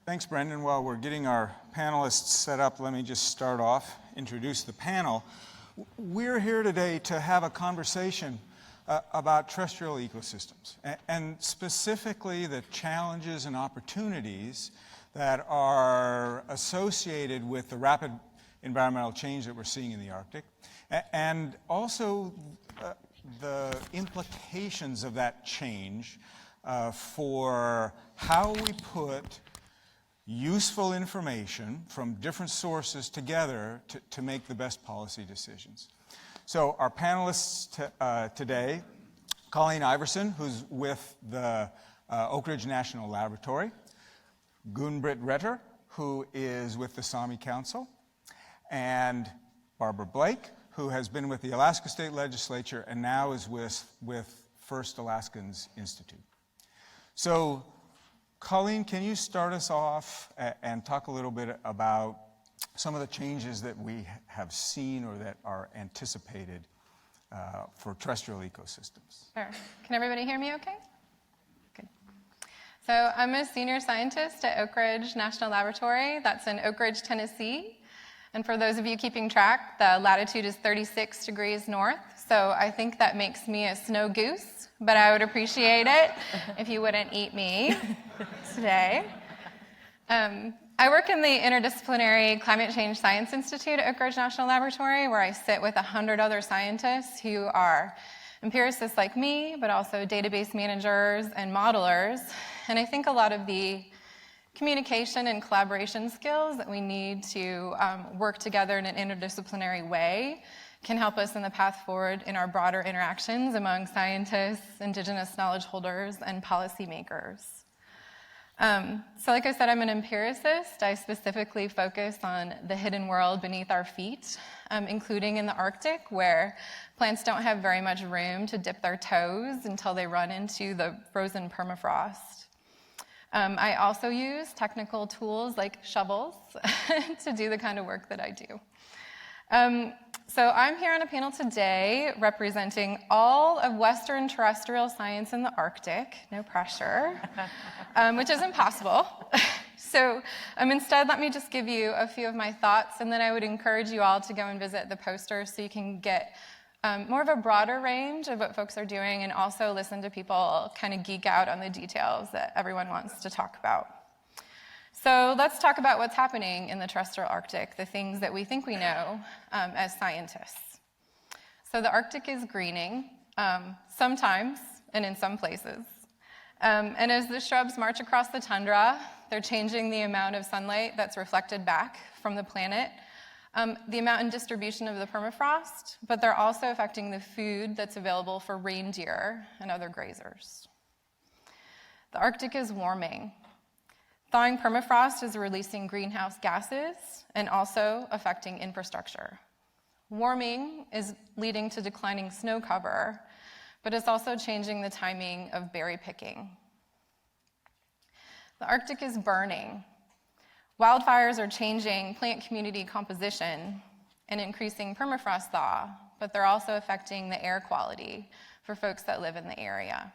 Thanks, Brendan. While we're getting our panelists set up, let me just start off, introduce the panel. We're here today to have a conversation about terrestrial ecosystems, and specifically the challenges and opportunities that are associated with the rapid environmental change that we're seeing in the Arctic, and also the implications of that change for how we put useful information from different sources together to make the best policy decisions. So our panelists today, Colleen Iversen, who's with the Oak Ridge National Laboratory, Gunn-Britt Retter, who is with the Saami Council, and Barbara Blake, who has been with the Alaska State Legislature and now is with First Alaskans Institute. So, Colleen, can you start us off and talk a little bit about some of the changes that we have seen or that are anticipated for terrestrial ecosystems? Sure. Can everybody hear me okay? Good. So I'm a senior scientist at Oak Ridge National Laboratory. That's in Oak Ridge, Tennessee. And for those of you keeping track, the latitude is 36 degrees north. So I think that makes me a snow goose, but I would appreciate it if you wouldn't eat me today. I work in the Interdisciplinary Climate Change Science Institute at Oak Ridge National Laboratory, where I sit with 100 other scientists who are empiricists like me, but also database managers and modelers. And I think a lot of the communication and collaboration skills that we need to work together in an interdisciplinary way can help us in the path forward in our broader interactions among scientists, Indigenous knowledge holders, and policymakers. So like I said, I'm an empiricist. I specifically focus on the hidden world beneath our feet, including in the Arctic, where plants don't have very much room to dip their toes until they run into the frozen permafrost. I also use technical tools like shovels to do the kind of work that I do. So I'm here on a panel today representing all of Western terrestrial science in the Arctic, no pressure, which is impossible. So instead, let me just give you a few of my thoughts, and then I would encourage you all to go and visit the poster so you can get more of a broader range of what folks are doing, and also listen to people kind of geek out on the details that everyone wants to talk about. So let's talk about what's happening in the terrestrial Arctic, the things that we think we know as scientists. So the Arctic is greening, sometimes and in some places. And as the shrubs march across the tundra, they're changing the amount of sunlight that's reflected back from the planet, the amount and distribution of the permafrost, but they're also affecting the food that's available for reindeer and other grazers. The Arctic is warming. Thawing permafrost is releasing greenhouse gases and also affecting infrastructure. Warming is leading to declining snow cover, but it's also changing the timing of berry picking. The Arctic is burning. Wildfires are changing plant community composition and increasing permafrost thaw, but they're also affecting the air quality for folks that live in the area.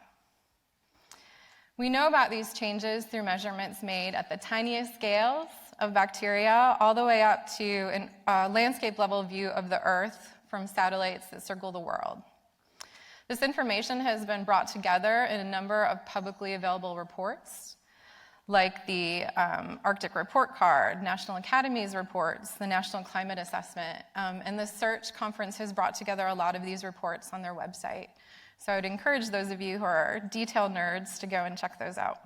We know about these changes through measurements made at the tiniest scales of bacteria all the way up to a landscape level view of the Earth from satellites that circle the world. This information has been brought together in a number of publicly available reports, like the Arctic Report Card, National Academy's reports, the National Climate Assessment, and the Search Conference has brought together a lot of these reports on their website. So I would encourage those of you who are detail nerds to go and check those out.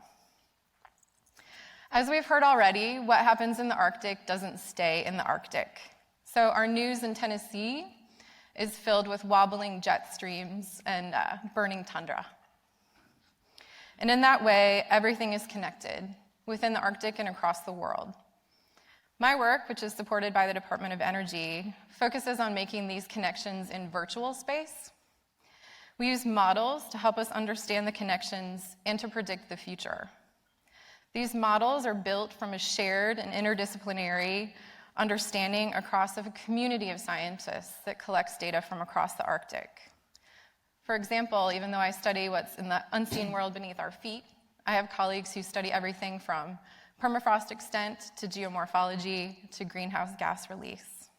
As we've heard already, what happens in the Arctic doesn't stay in the Arctic. So our news in Tennessee is filled with wobbling jet streams and burning tundra. And in that way, everything is connected within the Arctic and across the world. My work, which is supported by the Department of Energy, focuses on making these connections in virtual space. We use models to help us understand the connections and to predict the future. These models are built from a shared and interdisciplinary understanding across a community of scientists that collects data from across the Arctic. For example, even though I study what's in the unseen world beneath our feet, I have colleagues who study everything from permafrost extent to geomorphology to greenhouse gas release.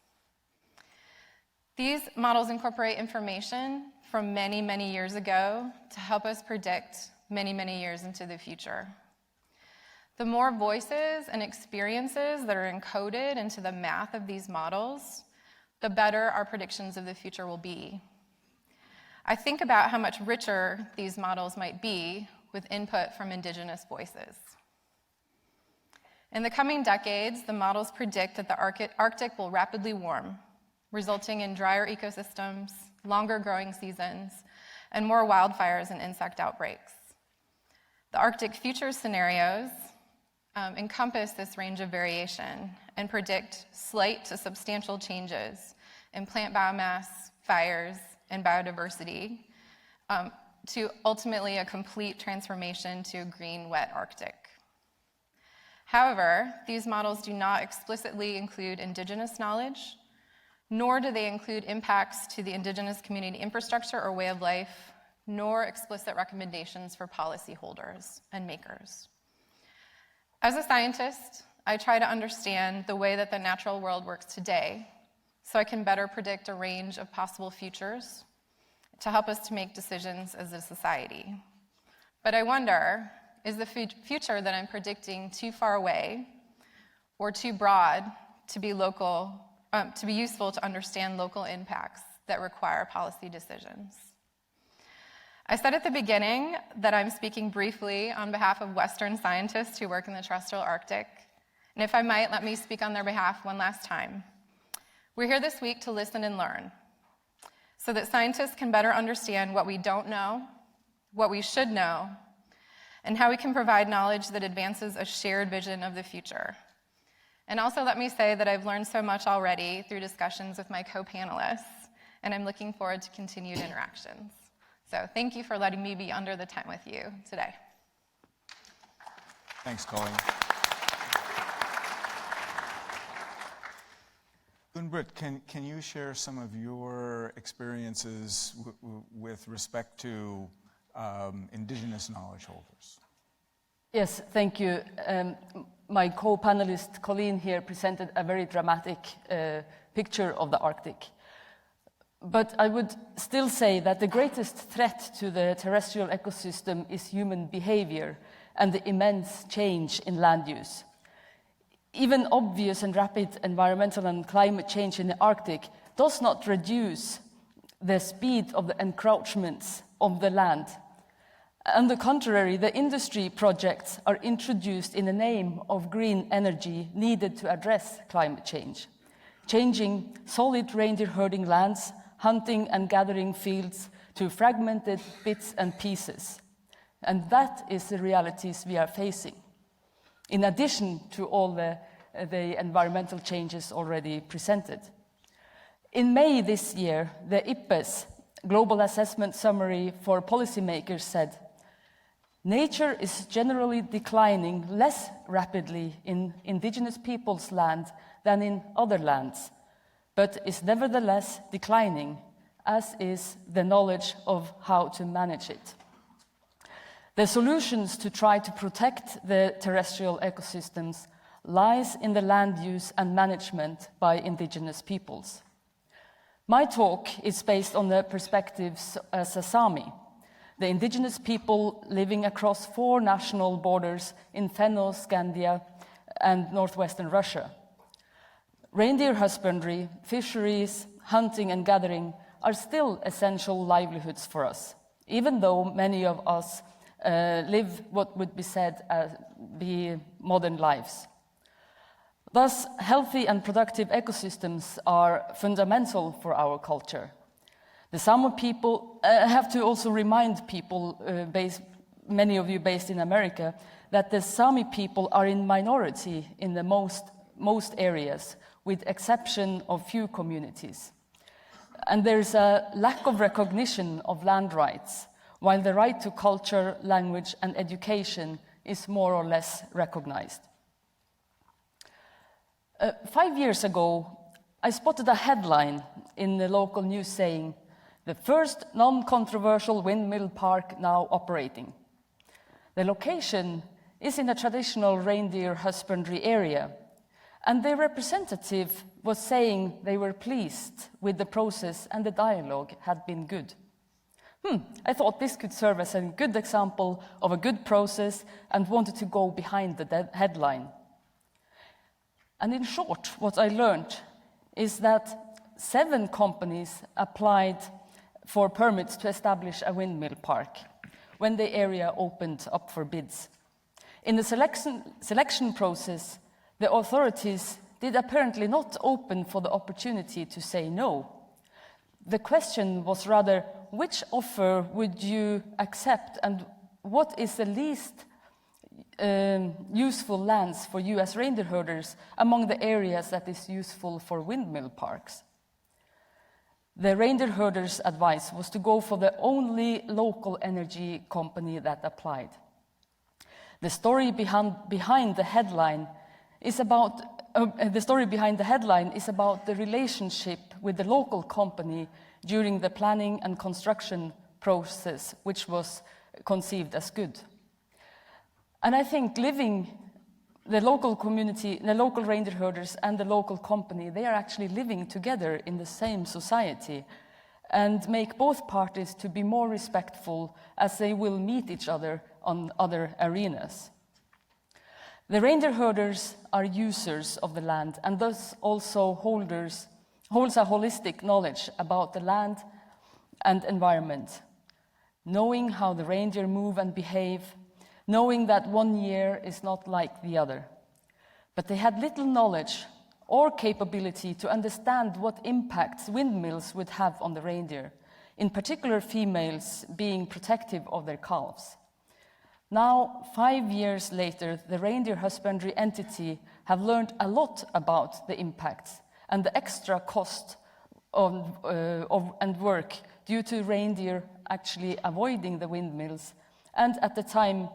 These models incorporate information from many, many years ago to help us predict many, many years into the future. The more voices and experiences that are encoded into the math of these models, the better our predictions of the future will be. I think about how much richer these models might be with input from Indigenous voices. In the coming decades, the models predict that the Arctic will rapidly warm, resulting in drier ecosystems, longer growing seasons, and more wildfires and insect outbreaks. The Arctic future scenarios encompass this range of variation and predict slight to substantial changes in plant biomass, fires, and biodiversity to ultimately a complete transformation to a green, wet Arctic. However, these models do not explicitly include Indigenous knowledge, nor do they include impacts to the Indigenous community infrastructure or way of life, nor explicit recommendations for policyholders and makers. As a scientist, I try to understand the way that the natural world works today so I can better predict a range of possible futures to help us to make decisions as a society. But I wonder, is the future that I'm predicting too far away or too broad to be useful to understand local impacts that require policy decisions? I said at the beginning that I'm speaking briefly on behalf of Western scientists who work in the terrestrial Arctic, and if I might, let me speak on their behalf one last time. We're here this week to listen and learn, so that scientists can better understand what we don't know, what we should know, and how we can provide knowledge that advances a shared vision of the future. And also let me say that I've learned so much already through discussions with my co-panelists, and I'm looking forward to continued interactions. So thank you for letting me be under the tent with you today. Thanks, Colleen. Gunn-Britt, can you share some of your experiences with respect to Indigenous knowledge holders? Yes, thank you. My co-panelist Colleen here presented a very dramatic picture of the Arctic. But I would still say that the greatest threat to the terrestrial ecosystem is human behavior and the immense change in land use. Even obvious and rapid environmental and climate change in the Arctic does not reduce the speed of the encroachments of the land. On the contrary, the industry projects are introduced in the name of green energy needed to address climate change, changing solid reindeer herding lands, hunting and gathering fields to fragmented bits and pieces. And that is the realities we are facing, in addition to all the environmental changes already presented. In May this year, the IPBES Global Assessment Summary for Policymakers said, "Nature is generally declining less rapidly in Indigenous peoples' land than in other lands, but is nevertheless declining, as is the knowledge of how to manage it." The solutions to try to protect the terrestrial ecosystems lies in the land use and management by Indigenous peoples. My talk is based on the perspectives as a Sami, the Indigenous people living across 4 national borders in Fennoscandia and northwestern Russia. Reindeer husbandry, fisheries, hunting and gathering are still essential livelihoods for us, even though many of us live what would be said be modern lives. Thus, healthy and productive ecosystems are fundamental for our culture. The Sami people have to also remind people, many of you based in America, that the Sami people are in minority in the most areas, with exception of few communities. And there's a lack of recognition of land rights, while the right to culture, language, and education is more or less recognized. 5 years ago, I spotted a headline in the local news saying, "The first non-controversial windmill park now operating." The location is in a traditional reindeer husbandry area, and their representative was saying they were pleased with the process and the dialogue had been good. I thought this could serve as a good example of a good process and wanted to go behind the headline. And in short, what I learned is that 7 companies applied for permits to establish a windmill park when the area opened up for bids. In the selection process, the authorities did apparently not open for the opportunity to say no. The question was rather, which offer would you accept and what is the least useful lands for you as reindeer herders among the areas that is useful for windmill parks? The reindeer herders' advice was to go for the only local energy company that applied. The story behind the headline is about the relationship with the local company during the planning and construction process, which was conceived as good. And I think the local community, the local reindeer herders and the local company, they are actually living together in the same society and make both parties to be more respectful as they will meet each other on other arenas. The reindeer herders are users of the land and thus also holds a holistic knowledge about the land and environment, knowing how the reindeer move and behave, knowing that one year is not like the other. But they had little knowledge or capability to understand what impacts windmills would have on the reindeer, in particular females being protective of their calves. Now, 5 years later, the reindeer husbandry entity have learned a lot about the impacts and the extra cost and work due to reindeer actually avoiding the windmills, and at the time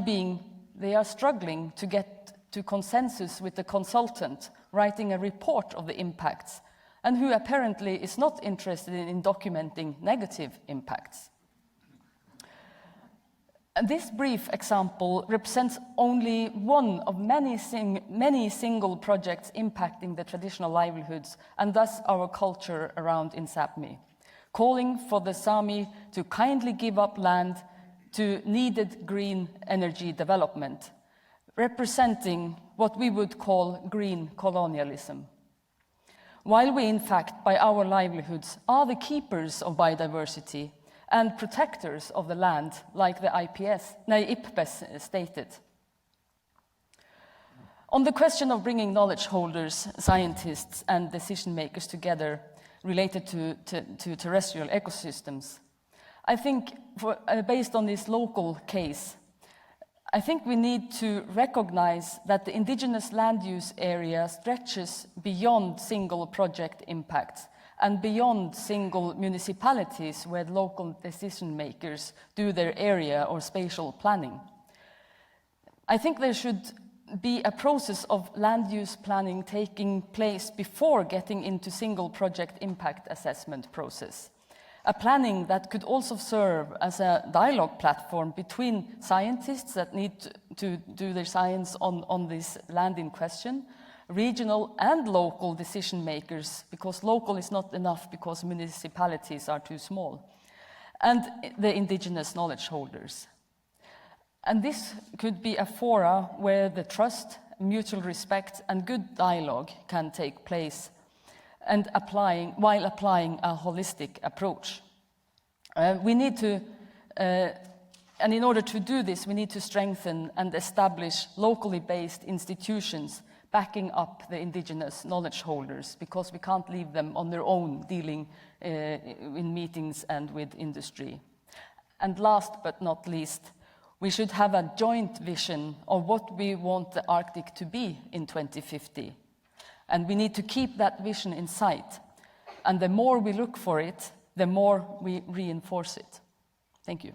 being, they are struggling to get to consensus with the consultant writing a report of the impacts, and who apparently is not interested in documenting negative impacts. And this brief example represents only one of many single projects impacting the traditional livelihoods and thus our culture around in Sápmi, calling for the Sami to kindly give up land to needed green energy development, representing what we would call green colonialism. While we, in fact, by our livelihoods, are the keepers of biodiversity and protectors of the land, like the IPBES stated. On the question of bringing knowledge holders, scientists, and decision makers together related to terrestrial ecosystems, I think, based on this local case, I think we need to recognize that the indigenous land use area stretches beyond single project impacts and beyond single municipalities where local decision makers do their area or spatial planning. I think there should be a process of land use planning taking place before getting into single project impact assessment process. A planning that could also serve as a dialogue platform between scientists that need to do their science on this land in question, regional and local decision makers, because local is not enough because municipalities are too small, and the indigenous knowledge holders. And this could be a fora where the trust, mutual respect, and good dialogue can take place, and while applying a holistic approach. We need to, and in order to do this, we need to strengthen and establish locally based institutions backing up the indigenous knowledge holders, because we can't leave them on their own dealing in meetings and with industry. And last but not least, we should have a joint vision of what we want the Arctic to be in 2050. And we need to keep that vision in sight. And the more we look for it, the more we reinforce it. Thank you.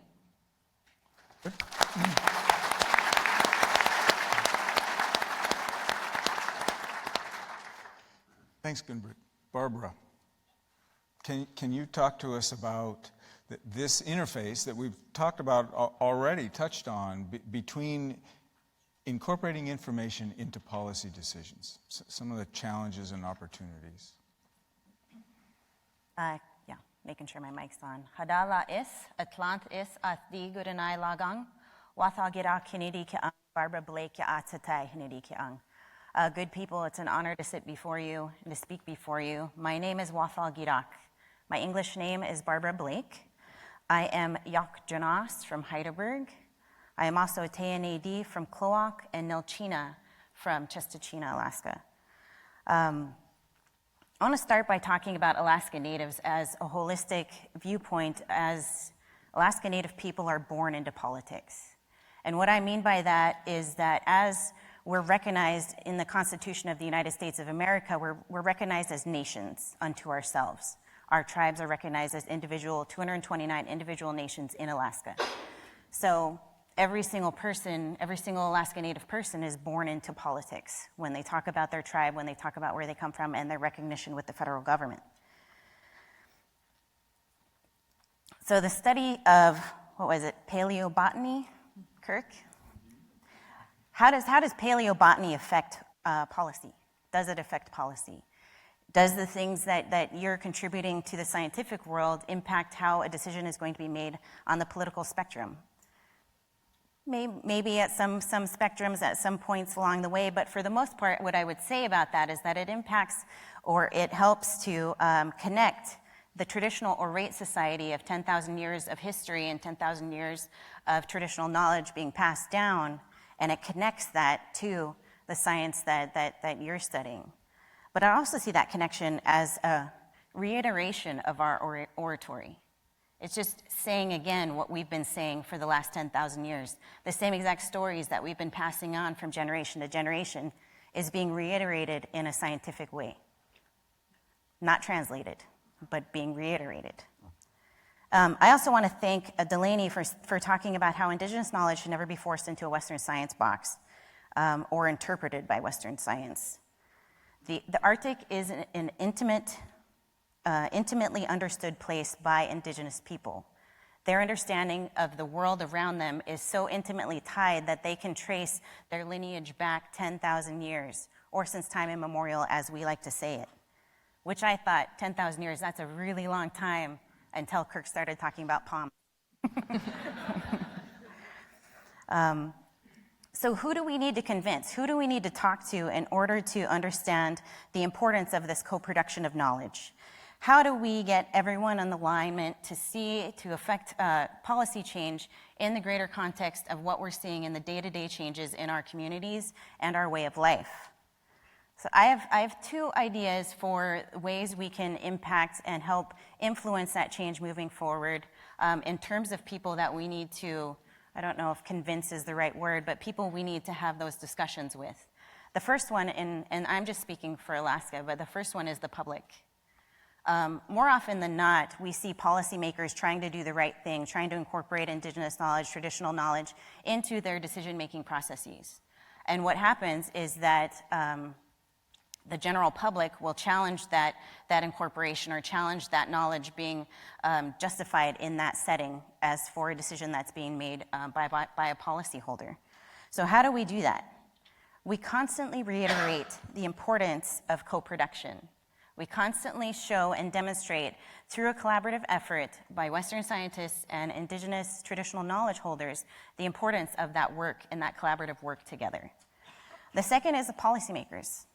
Thanks, Gunn-Britt. Barbara, can you talk to us about this interface that we've talked about already, touched on, between incorporating information into policy decisions, some of the challenges and opportunities. Yeah, making sure my mic's on. Hadala is, Atlant is, Athdi Gudanai Lagang, Wáahlaal Gíidaak Hinidi Ki'ang, Barbara Blake Ya'atsatai Hinidi Ki'ang. Good people, it's an honor to sit before you and to speak before you. My name is Wáahlaal Gíidaak. My English name is Barbara Blake. I am Yak Jonas from Heidelberg. I am also Teyanedi from Kloak and Nilchina from Chestachina, Alaska. I want to start by talking about Alaska Natives as a holistic viewpoint, as Alaska Native people are born into politics. And what I mean by that is that as we're recognized in the Constitution of the United States of America, we're recognized as nations unto ourselves. Our tribes are recognized as 229 individual nations in Alaska. So every single person, every single Alaska Native person is born into politics when they talk about their tribe, when they talk about where they come from, and their recognition with the federal government. So the study of, paleobotany, Kirk? How does paleobotany affect policy? Does it affect policy? Does the things that you're contributing to the scientific world impact how a decision is going to be made on the political spectrum? Maybe at some spectrums, at some points along the way, but for the most part, what I would say about that is that it impacts or it helps to connect the traditional orate society of 10,000 years of history and 10,000 years of traditional knowledge being passed down, and it connects that to the science that you're studying. But I also see that connection as a reiteration of our oratory. It's just saying again what we've been saying for the last 10,000 years. The same exact stories that we've been passing on from generation to generation is being reiterated in a scientific way. Not translated, but being reiterated. I also want to thank Delaney for talking about how Indigenous knowledge should never be forced into a Western science box or interpreted by Western science. The Arctic is an intimately understood place by Indigenous people. Their understanding of the world around them is so intimately tied that they can trace their lineage back 10,000 years, or since time immemorial, as we like to say it. Which I thought, 10,000 years, that's a really long time, until Kirk started talking about palm. So who do we need to convince? Who do we need to talk to in order to understand the importance of this co-production of knowledge? How do we get everyone in alignment to affect policy change in the greater context of what we're seeing in the day-to-day changes in our communities and our way of life? So I have two ideas for ways we can impact and help influence that change moving forward in terms of people that we need to, I don't know if convince is the right word, but people we need to have those discussions with. The first one, and I'm just speaking for Alaska, but the first one is the public. More often than not, we see policymakers trying to do the right thing, trying to incorporate Indigenous knowledge, traditional knowledge, into their decision-making processes. And what happens is that the general public will challenge that incorporation or challenge that knowledge being justified in that setting as for a decision that's being made by a policyholder. So how do we do that? We constantly reiterate the importance of co-production. We constantly show and demonstrate through a collaborative effort by Western scientists and Indigenous traditional knowledge holders the importance of that work and that collaborative work together. The second is the policymakers.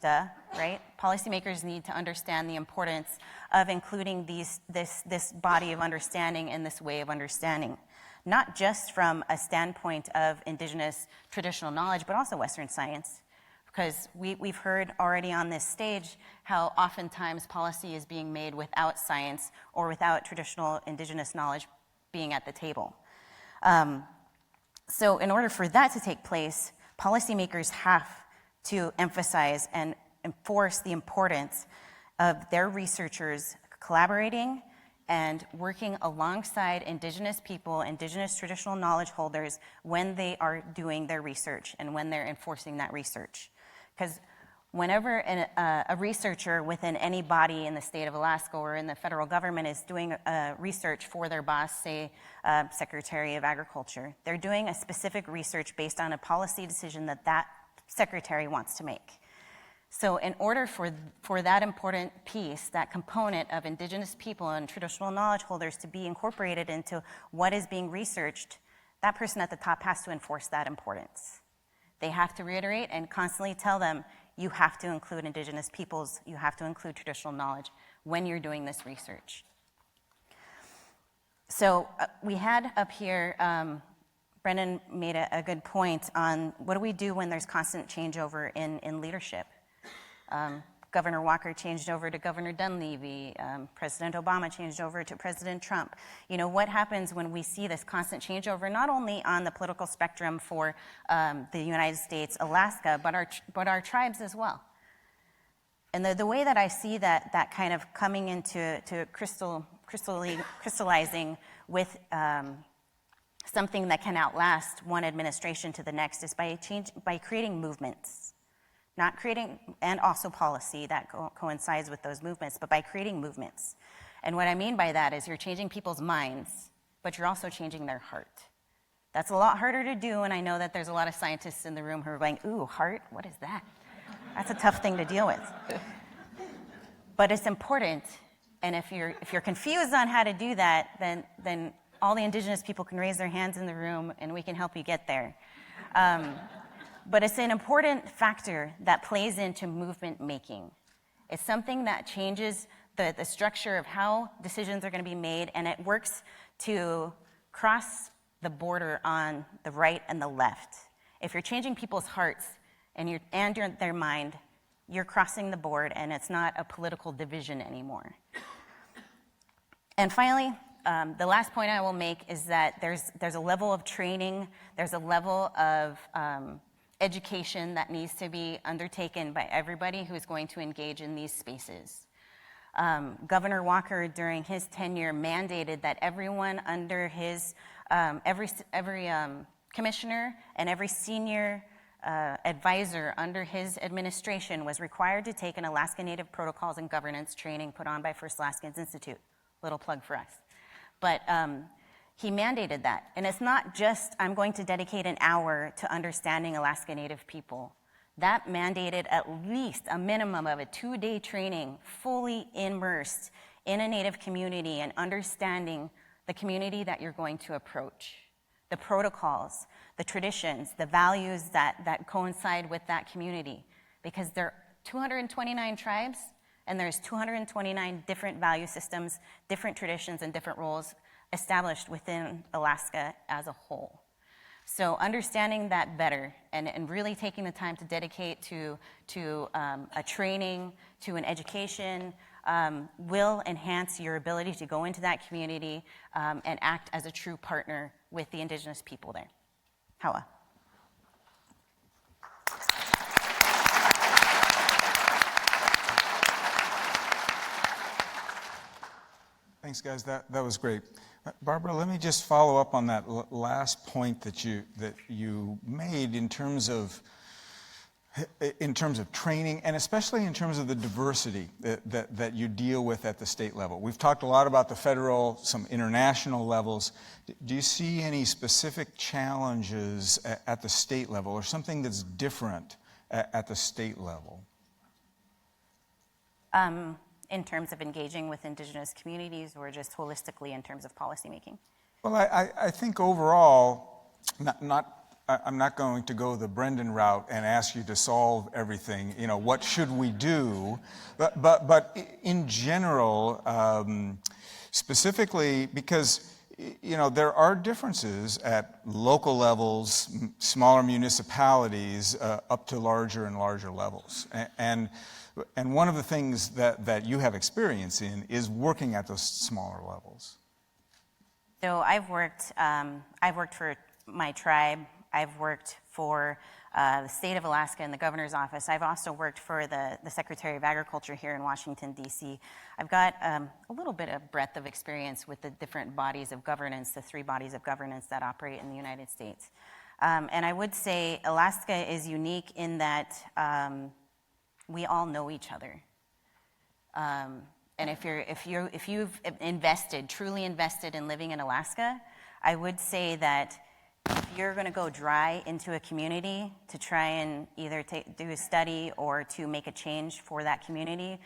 Duh, right? Policymakers need to understand the importance of including this body of understanding and this way of understanding, not just from a standpoint of Indigenous traditional knowledge, but also Western science. Because we've heard already on this stage how oftentimes policy is being made without science or without traditional Indigenous knowledge being at the table. So in order for that to take place, policymakers have to emphasize and enforce the importance of their researchers collaborating and working alongside Indigenous people, Indigenous traditional knowledge holders when they are doing their research and when they're enforcing that research. Because Whenever a researcher within any body in the state of Alaska or in the federal government is doing research for their boss, say Secretary of Agriculture, they're doing a specific research based on a policy decision that that secretary wants to make. So in order for that important piece, that component of Indigenous people and traditional knowledge holders to be incorporated into what is being researched, that person at the top has to enforce that importance. They have to reiterate and constantly tell them, you have to include Indigenous peoples, you have to include traditional knowledge when you're doing this research. So we had up here, Brendan made a good point on what do we do when there's constant changeover in leadership. Governor Walker changed over to Governor Dunleavy. President Obama changed over to President Trump. You know, what happens when we see this constant changeover, not only on the political spectrum for the United States, Alaska, but our tribes as well? And the way that I see that kind of coming into crystallizing with something that can outlast one administration to the next is by creating movements. Not creating, and also policy that coincides with those movements, but by creating movements. And what I mean by that is you're changing people's minds, but you're also changing their heart. That's a lot harder to do, and I know that there's a lot of scientists in the room who are going, ooh, heart, what is that? That's a tough thing to deal with. But it's important, and if you're confused on how to do that, then all the Indigenous people can raise their hands in the room, and we can help you get there. But it's an important factor that plays into movement making. It's something that changes the structure of how decisions are going to be made, and it works to cross the border on the right and the left. If you're changing people's hearts and their mind, you're crossing the board, and it's not a political division anymore. And finally, the last point I will make is that there's a level of training, there's a level of education that needs to be undertaken by everybody who is going to engage in these spaces. Governor Walker, during his tenure, mandated that everyone under his, every commissioner and every senior advisor under his administration was required to take an Alaska Native Protocols and Governance training put on by First Alaskans Institute. Little plug for us. But he mandated that. And it's not just, I'm going to dedicate an hour to understanding Alaska Native people. That mandated at least a minimum of a 2-day training, fully immersed in a Native community and understanding the community that you're going to approach, the protocols, the traditions, the values that coincide with that community. Because there are 229 tribes, and there's 229 different value systems, different traditions, and different roles established within Alaska as a whole. So understanding that better and really taking the time to dedicate to a training, to an education, will enhance your ability to go into that community and act as a true partner with the Indigenous people there. Wáahlaal. Thanks, guys. That was great. Barbara, let me just follow up on that last point that you made in terms of training, and especially in terms of the diversity that you deal with at the state level. We've talked a lot about the federal, some international levels. Do you see any specific challenges at the state level, or something that's different at the state level? In terms of engaging with Indigenous communities, or just holistically in terms of policymaking? Well, I think overall, I'm not going to go the Brendan route and ask you to solve everything. You know, what should we do? But in general, specifically, because you know there are differences at local levels, smaller municipalities, up to larger and larger levers, and one of the things that you have experience in is working at those smaller levels. So I've worked for my tribe. I've worked for the state of Alaska and the governor's office. I've also worked for the Secretary of Agriculture here in Washington, D.C. I've got a little bit of breadth of experience with the different bodies of governance, the 3 bodies of governance that operate in the United States. And I would say Alaska is unique in that we all know each other. And if you've truly invested in living in Alaska, I would say that if you're going to go dry into a community to try and either do a study or to make a change for that community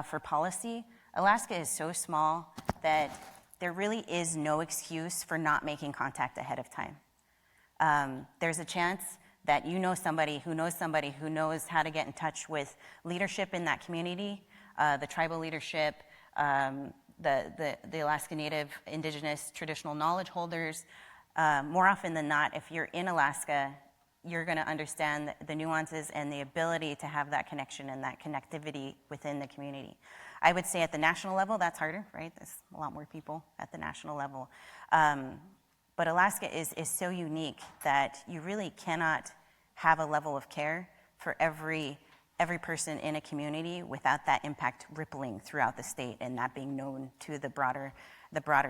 for policy, Alaska is so small that there really is no excuse for not making contact ahead of time. There's a chance that you know somebody who knows how to get in touch with leadership in that community, the tribal leadership, the Alaska Native, Indigenous, traditional knowledge holders. More often than not, if you're in Alaska, you're going to understand the nuances and the ability to have that connection and that connectivity within the community. I would say at the national level, that's harder, right? There's a lot more people at the national level. But Alaska is so unique that you really cannot have a level of care for every person in a community without that impact rippling throughout the state and that being known to the broader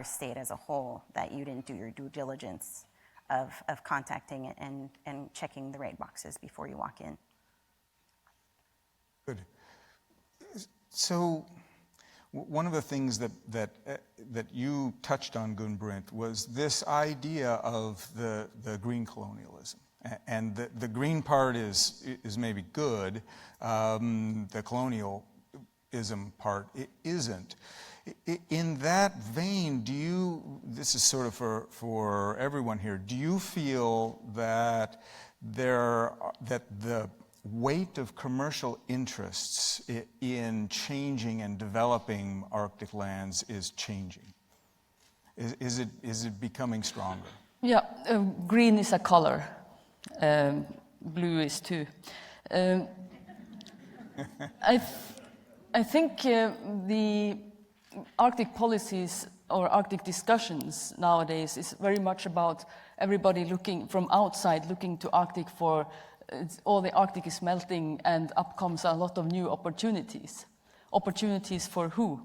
state as a whole, that you didn't do your due diligence of contacting and checking the right boxes before you walk in. Good. So one of the things that you touched on, Gunn-Britt, was this idea of the green colonialism. And the green part is maybe good. The colonialism part isn't. In that vein, this is sort of for everyone here, do you feel that the weight of commercial interests in changing and developing Arctic lands is changing? Is it becoming stronger? Yeah, green is a color. Blue is too. I think the Arctic policies or Arctic discussions nowadays is very much about everybody looking from outside, looking to Arctic for all the Arctic is melting and up comes a lot of new opportunities. Opportunities for who?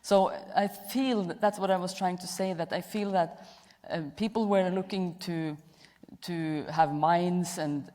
So I feel, that's what I was trying to say, that I feel that people were looking to have mines and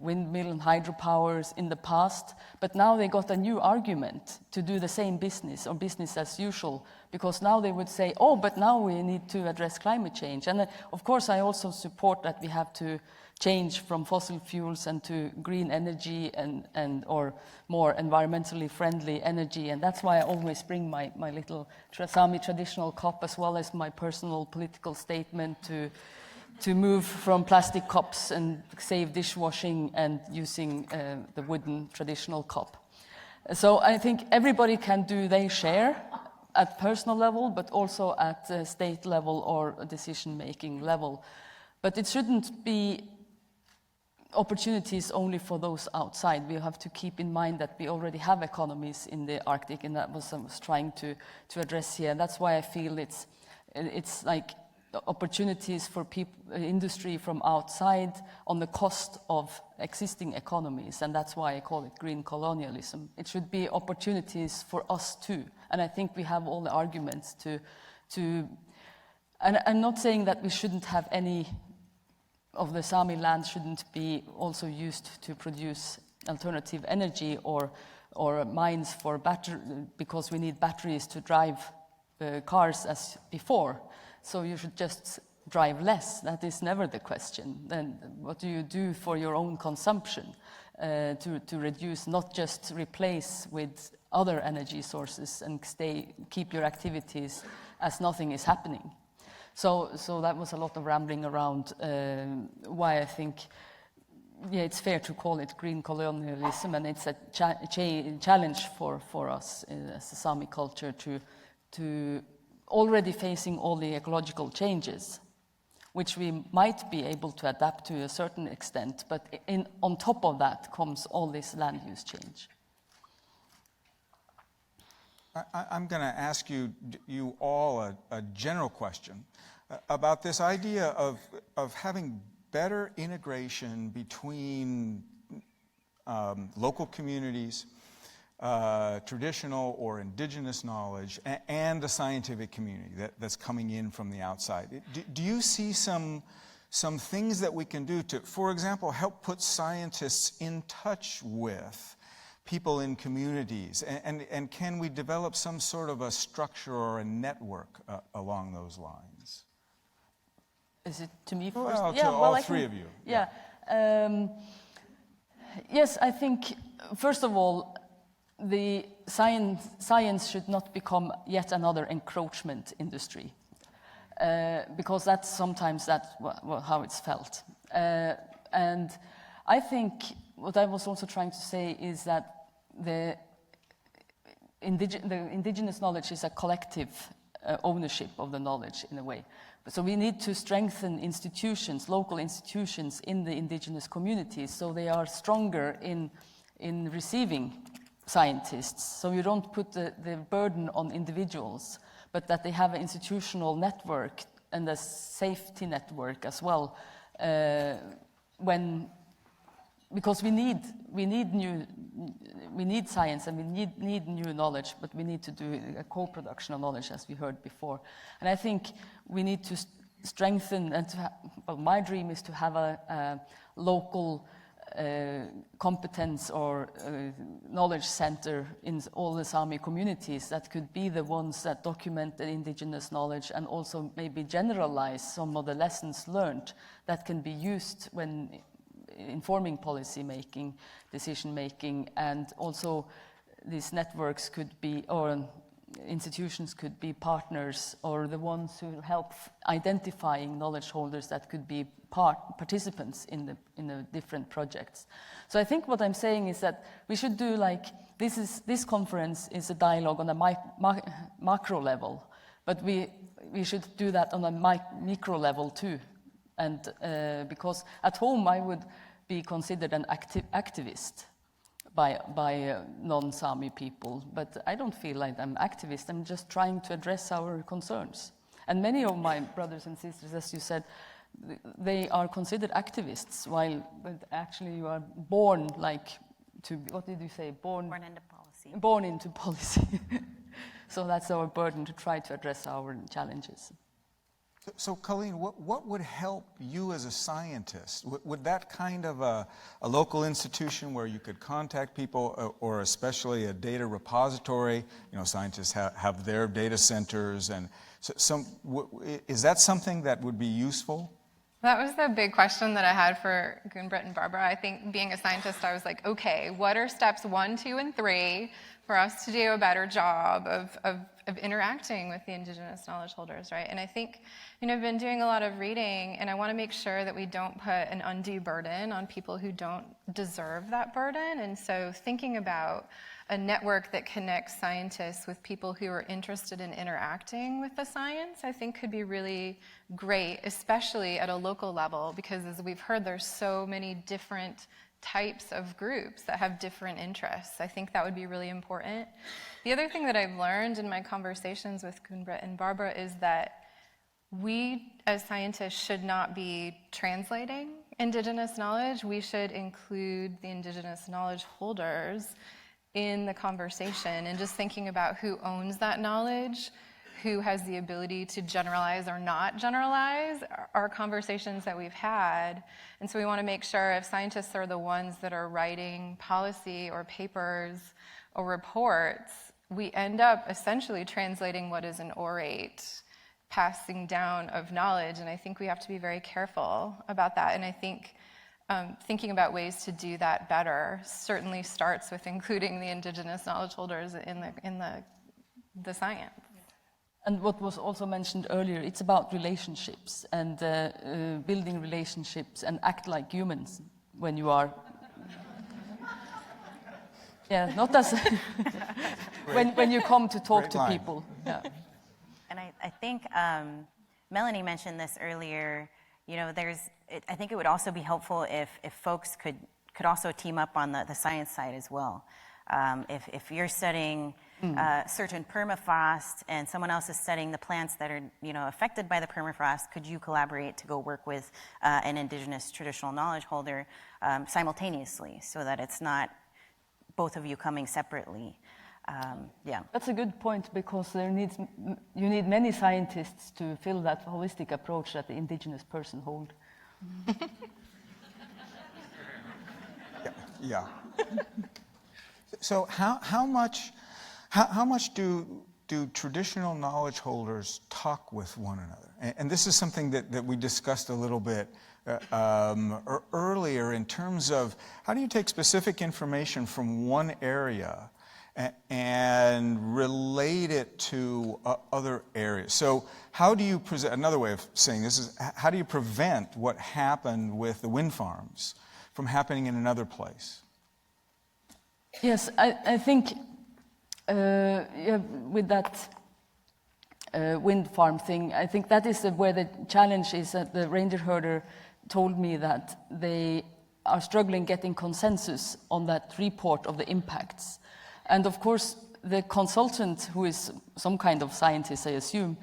windmill and hydropowers in the past, but now they got a new argument to do the same business or business as usual, because now they would say, oh, but now we need to address climate change. And of course I also support that we have to change from fossil fuels and to green energy and or more environmentally friendly energy, and that's why I always bring my little Sami traditional cup as well as my personal political statement to move from plastic cups and save dishwashing and using the wooden traditional cup. So I think everybody can do their share at personal level, but also at state level or decision-making level. But it shouldn't be opportunities only for those outside. We have to keep in mind that we already have economies in the Arctic, and that was I was trying to address here. And that's why I feel it's like opportunities for industry from outside on the cost of existing economies, and that's why I call it green colonialism. It should be opportunities for us too, and I think we have all the arguments to and I'm not saying that we shouldn't have any of the Sami land shouldn't be also used to produce alternative energy or mines for battery, because we need batteries to drive cars as before. So you should just drive less. That is never the question. Then what do you do for your own consumption to reduce, not just replace with other energy sources and keep your activities as nothing is happening? So that was a lot of rambling around why I think, yeah, it's fair to call it green colonialism, and it's a challenge for us as a Sami culture to already facing all the ecological changes, which we might be able to adapt to a certain extent, but on top of that comes all this land use change. I'm going to ask you all a general question about this idea of having better integration between local communities, traditional or indigenous knowledge, and the scientific community that's coming in from the outside. Do you see some things that we can do to, for example, help put scientists in touch with people in communities? And can we develop some sort of a structure or a network along those lines? Is it to me first? Well, to all three of you. Yeah. Yes, I think, first of all, the science should not become yet another encroachment industry, because that's sometimes how it's felt. And I think what I was also trying to say is that the indigenous knowledge is a collective ownership of the knowledge in a way. So we need to strengthen institutions, local institutions in the indigenous communities, so they are stronger in receiving scientists. So you don't put the burden on individuals, but that they have an institutional network and a safety network as well. Because we need science and we need new knowledge, but we need to do a co-production of knowledge, as we heard before. And I think we need to strengthen, and my dream is to have a local competence or knowledge center in all the Sami communities that could be the ones that document the indigenous knowledge and also maybe generalize some of the lessons learned that can be used when informing policy making, decision making, and also these networks could be, or institutions could be partners or the ones who help identifying knowledge holders that could be participants in the different projects. So I think what I'm saying is that we should do this conference is a dialogue on a macro level, but we should do that on a micro level too. And because at home I would be considered an activist by non-Sami people, but I don't feel like I'm activist. I'm just trying to address our concerns. And many of my brothers and sisters, as you said, they are considered activists, but actually you are born what did you say? Born into policy. Born into policy. So that's our burden, to try to address our challenges. So Colleen, what would help you as a scientist? Would that kind of a local institution where you could contact people, or especially a data repository? Scientists have their data centers, and is that something that would be useful? That was the big question that I had for Gunn-Britt and Barbara. I think being a scientist, I was like, okay, what are steps 1, 2, and 3 for us to do a better job of interacting with the indigenous knowledge holders, right? And I think, I've been doing a lot of reading, and I want to make sure that we don't put an undue burden on people who don't deserve that burden. And so thinking about a network that connects scientists with people who are interested in interacting with the science, I think could be really great, especially at a local level, because as we've heard, there's so many different types of groups that have different interests. I think that would be really important. The other thing that I've learned in my conversations with Gunn-Britt and Barbara is that we as scientists should not be translating indigenous knowledge. We should include the indigenous knowledge holders in the conversation and just thinking about who owns that knowledge, who has the ability to generalize or not generalize our conversations that we've had. And so we want to make sure if scientists are the ones that are writing policy or papers or reports, we end up essentially translating what is an orate passing down of knowledge. And I think we have to be very careful about that. And I think thinking about ways to do that better certainly starts with including the indigenous knowledge holders in the science. And what was also mentioned earlier, it's about relationships and building relationships and act like humans when you are. Yeah, not as when you come to talk to people. Yeah. And I think Melanie mentioned this earlier. I think it would also be helpful if folks could also team up on the science side as well. If you're studying certain permafrost and someone else is studying the plants that are affected by the permafrost, could you collaborate to go work with an indigenous traditional knowledge holder simultaneously, so that it's not both of you coming separately? That's a good point, because you need many scientists to fill that holistic approach that the indigenous person hold. Yeah. So how much do traditional knowledge holders talk with one another? And this is something that we discussed a little bit earlier in terms of how do you take specific information from one area and relate it to other areas? So how do you present, another way of saying this is, how do you prevent what happened with the wind farms from happening in another place? Yes, I think with that wind farm thing, I think that is where the challenge is. That the reindeer herder told me that they are struggling getting consensus on that report of the impacts. And of course, the consultant, who is some kind of scientist, I assume,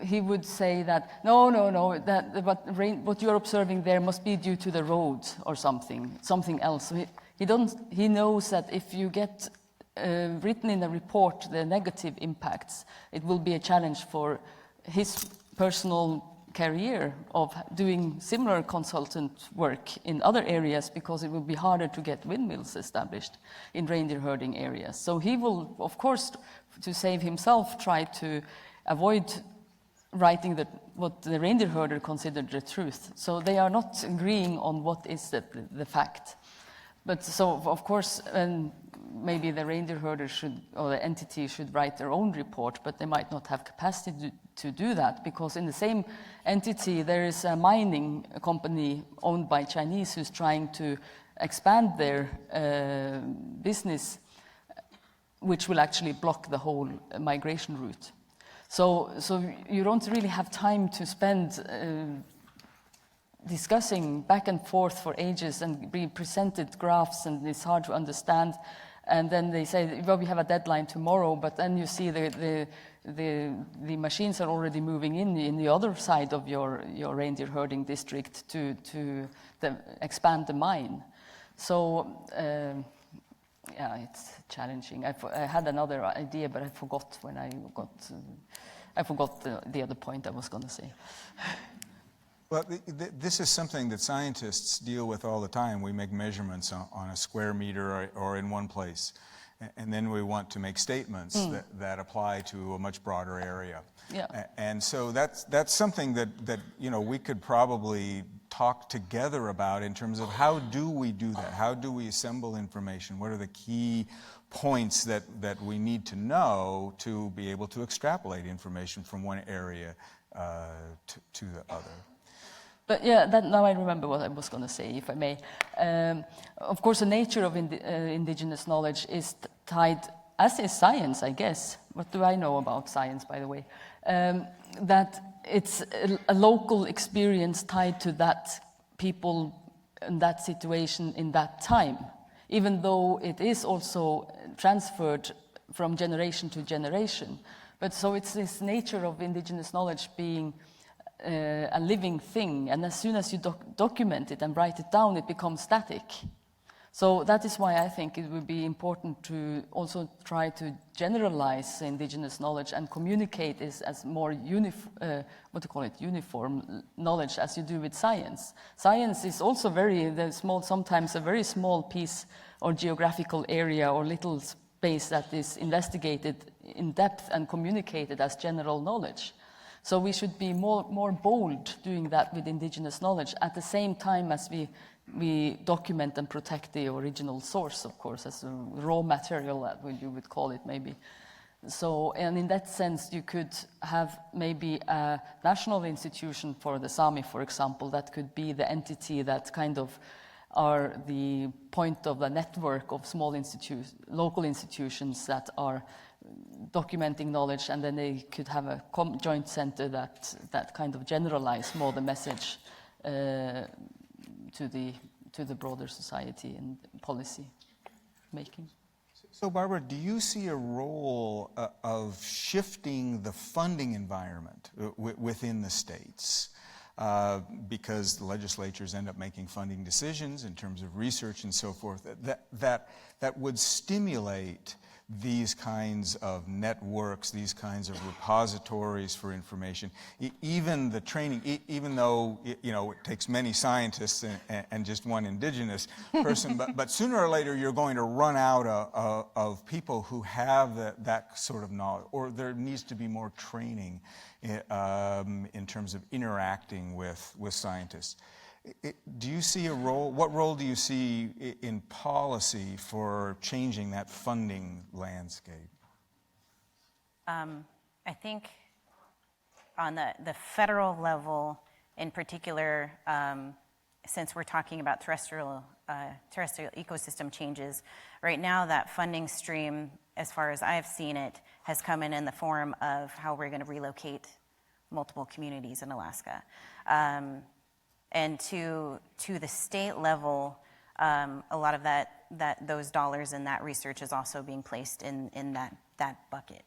he would say that, no, that what you're observing there must be due to the road or something else. So he knows that if you get written in a report the negative impacts, it will be a challenge for his personal career of doing similar consultant work in other areas, because it will be harder to get windmills established in reindeer herding areas. So he will, of course, to save himself, try to avoid writing what the reindeer herder considered the truth. So they are not agreeing on what is the fact. But so, of course, maybe the reindeer herder should, or the entity should write their own report, but they might not have capacity to do that, because in the same entity there is a mining company owned by Chinese who's trying to expand their business, which will actually block the whole migration route. So you don't really have time to spend discussing back and forth for ages and be presented graphs, and it's hard to understand. And then they say, well, we have a deadline tomorrow, but then you see the machines are already moving in the other side of your reindeer herding district to expand the mine. So yeah, it's challenging. I had another idea, but I forgot I forgot the other point I was going to say. Well, this is something that scientists deal with all the time. We make measurements on a square meter or in one place, and then we want to make statements that apply to a much broader area. Yeah. And so that's something that we could probably talk together about in terms of how do we do that? How do we assemble information? What are the key points that we need to know to be able to extrapolate information from one area to the other? But yeah, now I remember what I was going to say, if I may. Of course, the nature of indigenous knowledge is tied, as is science, I guess. What do I know about science, by the way? That it's a local experience tied to that people in that situation in that time, even though it is also transferred from generation to generation. But so it's this nature of indigenous knowledge being a living thing, and as soon as you document it and write it down, it becomes static. So that is why I think it would be important to also try to generalize indigenous knowledge and communicate this as more uniform knowledge, as you do with science. Science is also sometimes a very small piece or geographical area or little space that is investigated in depth and communicated as general knowledge. So we should be more bold doing that with indigenous knowledge at the same time as we document and protect the original source, of course, as a raw material, that you would call it maybe. So, and in that sense, you could have maybe a national institution for the Sami, for example, that could be the entity that kind of are the point of the network of small local institutions that are documenting knowledge, and then they could have a joint center that kind of generalize more the message to the broader society and policy making. So Barbara, do you see a role of shifting the funding environment within the states? Because the legislatures end up making funding decisions in terms of research and so forth, that would stimulate these kinds of networks, these kinds of repositories for information, even the training, even though it takes many scientists and just one indigenous person, but sooner or later you're going to run out of people who have that sort of knowledge, or there needs to be more training in terms of interacting with scientists. Do you see a role? What role do you see in policy for changing that funding landscape? I think on the federal level, in particular, since we're talking about terrestrial ecosystem changes, right now that funding stream, as far as I've seen it, has come in the form of how we're going to relocate multiple communities in Alaska. And to the state level, a lot of those dollars and that research is also being placed in that bucket,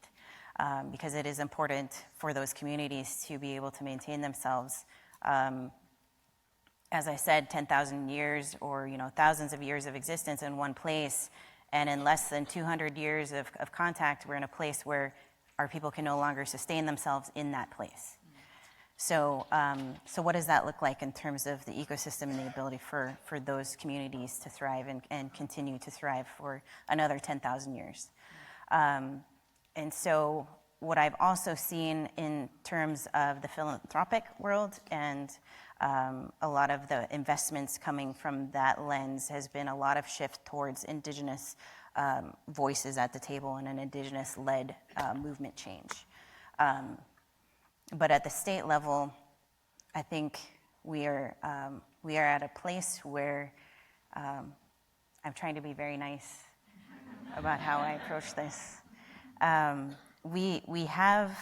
because it is important for those communities to be able to maintain themselves. As I said, 10,000 years or thousands of years of existence in one place, and in less than 200 years of contact, we're in a place where our people can no longer sustain themselves in that place. So what does that look like in terms of the ecosystem and the ability for those communities to thrive and continue to thrive for another 10,000 years? And so what I've also seen in terms of the philanthropic world and a lot of the investments coming from that lens has been a lot of shift towards Indigenous voices at the table and an Indigenous-led movement change. But at the state level, I think we are at a place where I'm trying to be very nice about how I approach this. We have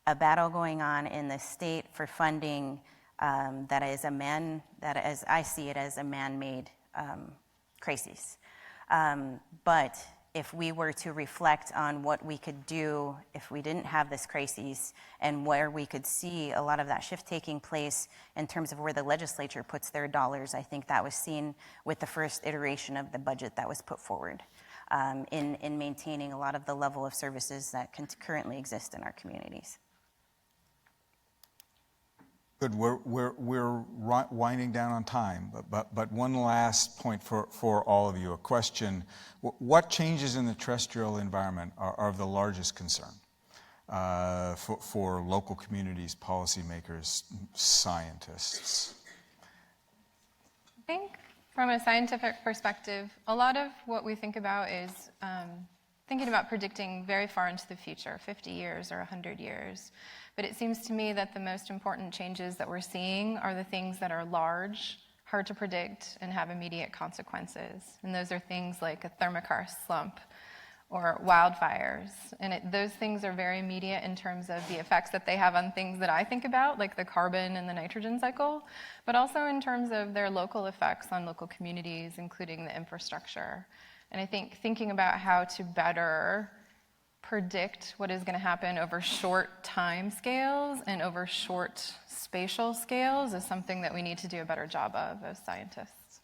a battle going on in the state for funding that as I see it, as a man-made crisis. But if we were to reflect on what we could do if we didn't have this crisis, and where we could see a lot of that shift taking place in terms of where the legislature puts their dollars, I think that was seen with the first iteration of the budget that was put forward in maintaining a lot of the level of services that currently exist in our communities. Good. We're winding down on time, but one last point for all of you, a question. What changes in the terrestrial environment are of the largest concern for local communities, policymakers, scientists? I think from a scientific perspective, a lot of what we think about is thinking about predicting very far into the future, 50 years or 100 years. But it seems to me that the most important changes that we're seeing are the things that are large, hard to predict, and have immediate consequences. And those are things like a thermokarst slump or wildfires. And those things are very immediate in terms of the effects that they have on things that I think about, like the carbon and the nitrogen cycle, but also in terms of their local effects on local communities, including the infrastructure. And I think thinking about how to better predict what is going to happen over short time scales and over short spatial scales is something that we need to do a better job of as scientists.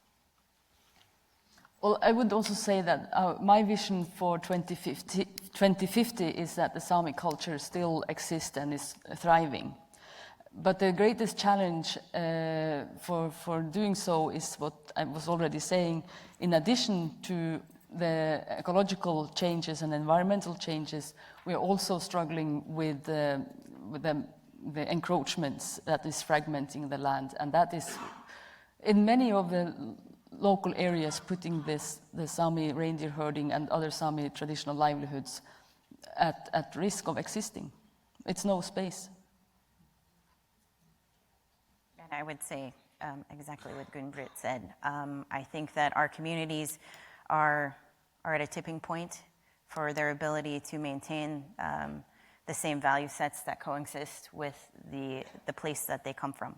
Well, I would also say that my vision for 2050 is that the Sami culture still exists and is thriving. But the greatest challenge for doing so is what I was already saying. In addition to the ecological changes and environmental changes, we are also struggling with the encroachments that is fragmenting the land, and that is in many of the local areas putting the Sami reindeer herding and other Sami traditional livelihoods at risk of existing. It's no space. And I would say exactly what Gunn-Britt said. I think that our communities are at a tipping point for their ability to maintain the same value sets that coexist with the place that they come from.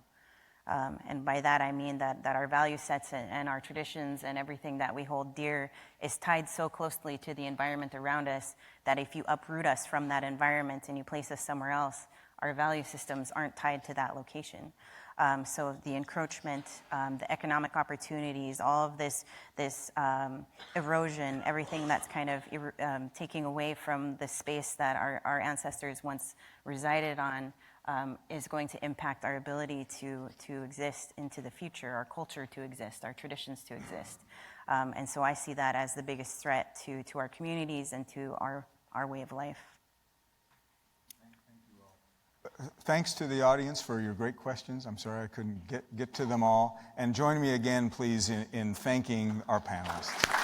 And by that I mean that our value sets and our traditions and everything that we hold dear is tied so closely to the environment around us that if you uproot us from that environment and you place us somewhere else, our value systems aren't tied to that location. So the encroachment, the economic opportunities, all of this erosion, everything that's kind of taking away from the space that our ancestors once resided on, is going to impact our ability to exist into the future, our culture to exist, our traditions to exist. And so I see that as the biggest threat to our communities and to our way of life. Thanks to the audience for your great questions. I'm sorry I couldn't get to them all. And join me again, please, in thanking our panelists.